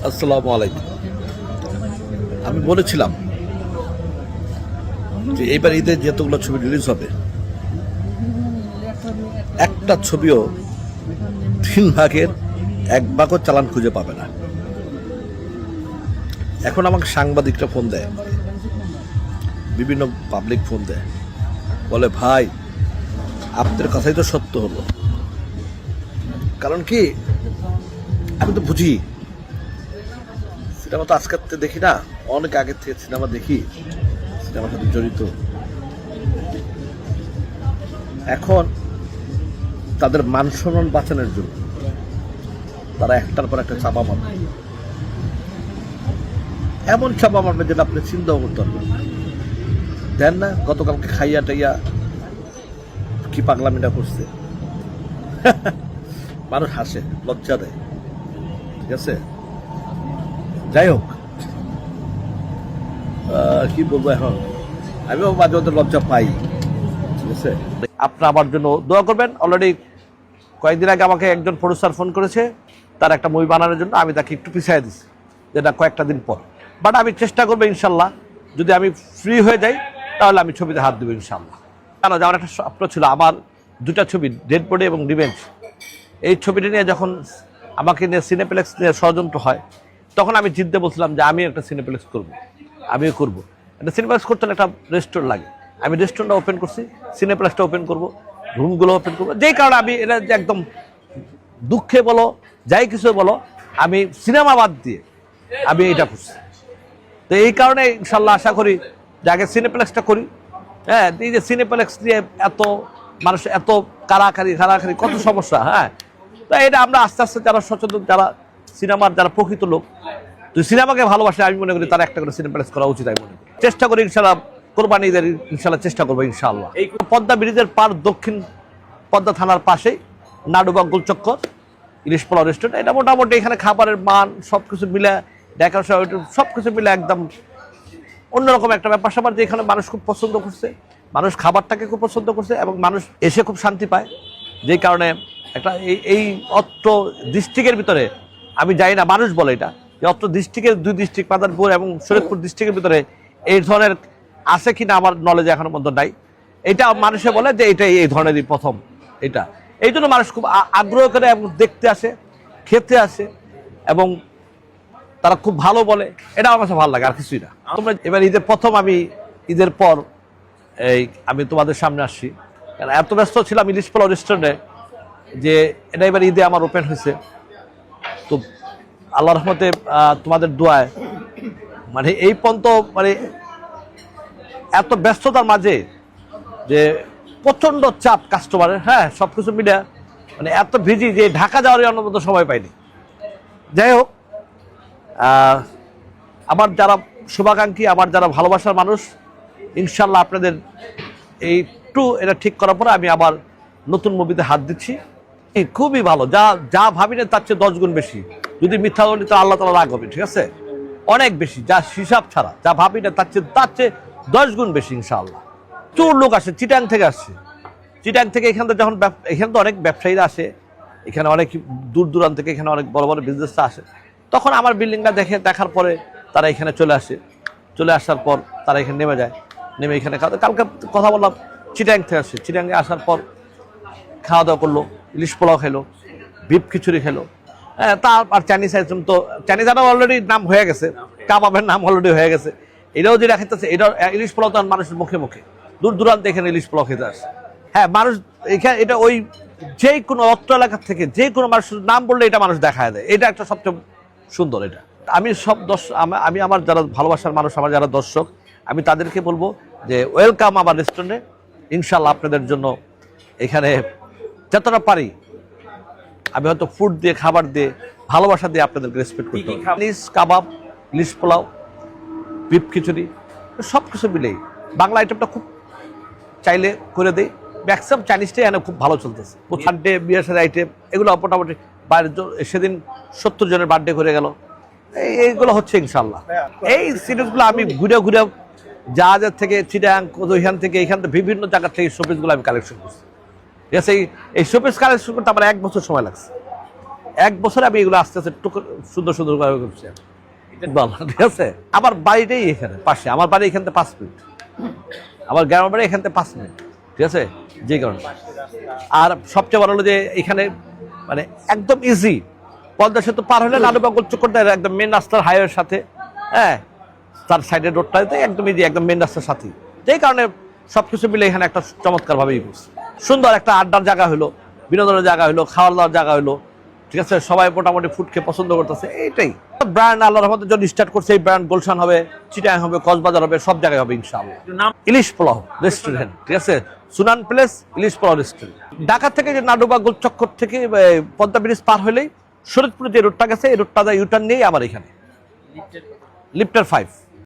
আসসালামু আলাইকুম। আমি বলেছিলাম যে এইবার ঈদে যতগুলো ছবি রিলিজ হবে একটা ছবিও 3 ভাগের 1 ভাগও চালান খুঁজে পাবে না। এখন আমাকে সাংবাদিকরা ফোন দেয়, বিভিন্ন পাবলিক ফোন দেয়, বলে ভাই আপনাদের কথাই তো সত্য হলো। কারণ কি, আমি তো বুঝি সিনেমা তো আজকের থেকে দেখি না, অনেক আগের থেকে সিনেমা দেখি, সিনেমার সাথে জড়িত। এখন তাদের মান সম্মান বাঁচানোর জন্য তারা একটার পর একটা চাপা মারবে, এমন চাপা মারবে যেটা আপনি চিন্তাও করতে পারবেন না। দেন না, গতকালকে খাইয়া টাইয়া কি পাগলামিটা করছে, মানুষ হাসে, লজ্জা দেয়। ঠিক আছে, যাই হোক, কি বলবো এখন, আমিও মাঝে মধ্যে লজ্জা পাই। ঠিক আছে, আপনারা আমার জন্য দোয়া করবেন। অলরেডি কয়েকদিন আগে আমাকে একজন প্রডিউসার ফোন করেছে তার একটা মুভি বানানোর জন্য, আমি তাকে একটু পিছিয়ে দিচ্ছি, যেটা কয়েকটা দিন পর। বাট আমি চেষ্টা করবো ইনশাল্লাহ, যদি আমি ফ্রি হয়ে যাই তাহলে আমি ছবিতে হাত দেবো ইনশাল্লাহ। কেন, আমার একটা স্বপ্ন ছিল, আমার 2টা ছবি ডেড বডি এবং রিভেঞ্জ, এই ছবিটা নিয়ে যখন আমাকে নিয়ে সিনেপ্লেক্স নিয়ে ষড়যন্ত্র হয়, তখন আমি জিততে বলছিলাম যে আমি একটা সিনেপ্লেক্স করবো, আমিও করবো। একটা সিনেপ্লেক্স করতে হলে একটা রেস্টুরেন্ট লাগে, আমি রেস্টুরেন্টটা ওপেন করছি, সিনেপ্লেক্সটা ওপেন করবো, রুমগুলো ওপেন করবো। যেই কারণে আমি এটা যে একদম দুঃখে বলো যাই কিছু বলো, আমি সিনেমা বাদ দিয়ে আমি এটা করছি। তো এই কারণে ইনশাল্লাহ আশা করি যে আগে সিনেপ্লেক্সটা করি। হ্যাঁ, এই যে সিনেপ্লেক্স নিয়ে এত মানুষ, এত কারাকারি কত সমস্যা। হ্যাঁ, তো এটা আমরা আস্তে আস্তে যারা সচেতন, যারা সিনেমার যারা প্রকৃত লোক, তো সিনেমাকে ভালোবাসে, আমি মনে করি তারা একটা করে সিনেপ্লেক্স করা উচিত। আমি মনে করি চেষ্টা করি ইনশাল্লাহ, কোরবানি ঈদের ইনশাল্লাহ চেষ্টা করবো ইনশাল্লাহ। এই পদ্মা ব্রিজের পার দক্ষিণ পদ্মা থানার পাশেই নাডুবা গোলচক্কর ইলিশ পোলাও রেস্টুরেন্ট। এটা মোটামুটি এখানে খাবারের মান সব কিছু মিলে, ডেকোরেশন সব কিছু মিলে একদম অন্যরকম একটা ব্যাপার স্যাপার, যে এখানে মানুষ খুব পছন্দ করছে, মানুষ খাবারটাকে খুব পছন্দ করছে এবং মানুষ এসে খুব শান্তি পায়। যেই কারণে একটা এই অত্র ডিস্ট্রিক্টের ভিতরে, আমি জানি না, মানুষ বলে এটা যে অত্র ডিস্ট্রিক্টের 2 ডিস্ট্রিক্ট মাদারীপুর এবং শরীয়তপুর ডিস্ট্রিক্টের ভিতরে এই ধরনের আছে কিনা আমার নলেজ এখনো পর্যন্ত নাই। এটা মানুষে বলে যে এটা এই ধরনেরই প্রথম। এটা এই জন্য মানুষ খুব আগ্রহ করে এবং দেখতে আসে, খেতে আসে এবং তারা খুব ভালো বলে। এটা আমার কাছে ভালো লাগে, আর কিছুই না। তোমরা এবার ঈদের প্রথম, আমি ঈদের পর আমি তোমাদের সামনে আসছি, কারণ এত ব্যস্ত ছিলাম ইলিশ পোলাও রেস্টুরেন্টে, যে এটা এবার ঈদে আমার ওপেন হয়েছে। তো আল্লাহ রহমতে তোমাদের দোয়ায় মানে এই পর্যন্ত মানে এত ব্যস্ততার মাঝে যে প্রচণ্ড চাপ কাস্টমারের, হ্যাঁ, সব কিছু মিলে মানে এত ভিজি যে ঢাকা যাওয়ারই অন্যমতো সময় পাইনি। যাই হোক, আমার যারা শুভাকাঙ্ক্ষী, আমার যারা ভালোবাসার মানুষ, ইনশাল্লাহ আপনাদের এই এটা ঠিক করার পরে আমি আবার নতুন মুভিতে হাত দিচ্ছি। খুবই ভালো, যা ভাবি না তার চেয়ে 10 গুণ বেশি। যদি মিথ্যা বলি তো আল্লাহ তাআলা রাগ হবে। ঠিক আছে, অনেক বেশি, যা হিসাব ছাড়া, যা ভাবি না তার চেয়ে 10 গুণ বেশি ইনশাআল্লাহ। প্রচুর লোক আসে, চিটাং থেকে আসছে, চিটাং থেকে এখান থেকে যখন এখানে তো অনেক ব্যবসায়ীরা আসে, এখানে অনেক দূর দূরান্ত থেকে এখানে অনেক বড় বড় বিজনেসটা আসে। তখন আমার বিল্ডিংটা দেখার পরে তারা এখানে চলে আসে, চলে আসার পর তারা এখানে নেমে যায়, নেমে এখানে কালকে কথা বললাম, চিটাং থেকে আসছে, চিটাংয়ে আসার পর খাওয়া দাওয়া করলো, ইলিশ পোলাও খেলো, বিফ খিচুড়ি খেলো। হ্যাঁ, আর চাইনিজ আইটেম তো চাইনিজ আইটেম অলরেডি নাম হয়ে গেছে, কাবাবের নাম অলরেডি হয়ে গেছে। এটাও যেটা খেতেছে, এটা ইলিশ পোলাও তো মানুষের মুখে মুখে, দূর দূরান্তে এখানে ইলিশ পোলাও খেতে আসে। হ্যাঁ, মানুষ এখানে এটা ওই যে কোনো অত্র এলাকা থেকে যে কোনো মানুষের নাম বললে এটা মানুষ দেখায় দেয়। এটা একটা সবচেয়ে সুন্দর। এটা আমি সব আমি আমার যারা ভালোবাসার মানুষ, আমার যারা দর্শক, আমি তাদেরকে বলবো যে ওয়েলকাম আমার রেস্টুরেন্টে। ইনশাল্লাহ আপনাদের জন্য এখানে যতটা পারি আমি হয়তো ফুড দিয়ে, খাবার দিয়ে, ভালোবাসা দিয়ে আপনাদেরকে রেসপেক্ট করি। চাইনিজ কাবাব, ইলিশ পোলাও, বিফ খিচুড়ি, সব কিছু মিলেই বাংলা আইটেমটা খুব চাইলে করে দেয়। ম্যাক্সিমাম চাইনিজটাই এখানে খুব ভালো চলতেছে। বার্থডে, বিয়ের সাথে আইটেম, এগুলো মোটামুটি বাইরে। সেদিন 70 জনের বার্থডে করে গেল, এইগুলো হচ্ছে ইনশাল্লাহ। এই সিরিজগুলো আমি ঘুরে ঘুরে জাহাজের থেকে, চিটাং, এখান থেকে বিভিন্ন জায়গার থেকে শোপিসগুলো আমি কালেকশন করছি। ঠিক আছে, এই শোপিস কালেকশন করতে আমার 1 বছর সময় লাগছে। 1 বছরে আমি এগুলো আস্তে আস্তে সুন্দর সুন্দর করে করছি, ঠিক আছে। আমার বাড়িটাই এখানে পাশে, আমার বাড়ি এখান থেকে 5 মিনিট, আমার গ্রামের বাড়ি এখান থেকে 5 মিনিট, ঠিক আছে। যে কারণে আর সবচেয়ে বড় হলো যে এখানে মানে একদম ইজি, পদ্মা সেতু পার হলে নানুবাগ গোলচক্করটা একদম মেন রাস্তার হাইওয়ের সাথে, হ্যাঁ, তার সাইডের রোডটাতে একদম ইজি, একদম মেন রাস্তার সাথে। যেই কারণে সবকিছু মিলে এখানে একটা চমৎকার ভাবে সুন্দর একটা আড্ডার জায়গা হলো, বিনোদনের জায়গা হলো, খাওয়া দাওয়ার জায়গা হলো, ঠিক আছে। সবাই মোটামুটি ফুড খেয়ে পছন্দ করতেছে, এইটাই ব্র্যান্ড আল্লাহর রহমতে যখন স্টার্ট করছে। এই ব্র্যান্ড গুলশান হবে, চিটাগাং হবে, কক্সবাজার হবে, সব জায়গায় হবে ইনশাআল্লাহ। ইলিশ পোলাও রেস্টুরেন্ট, ঠিক আছে, সুনান প্লেস ইলিশ পোলাও রেস্টুরেন্ট। ঢাকা থেকে যে নানুবাগ গোলচক্কর থেকে পদ্মা ব্রিজ পার হলেই শরীয়তপুরে যে রোডটা গেছে, এই রোডটা ইউটার্ন নিয়েই আমার এখানে লিফটের 5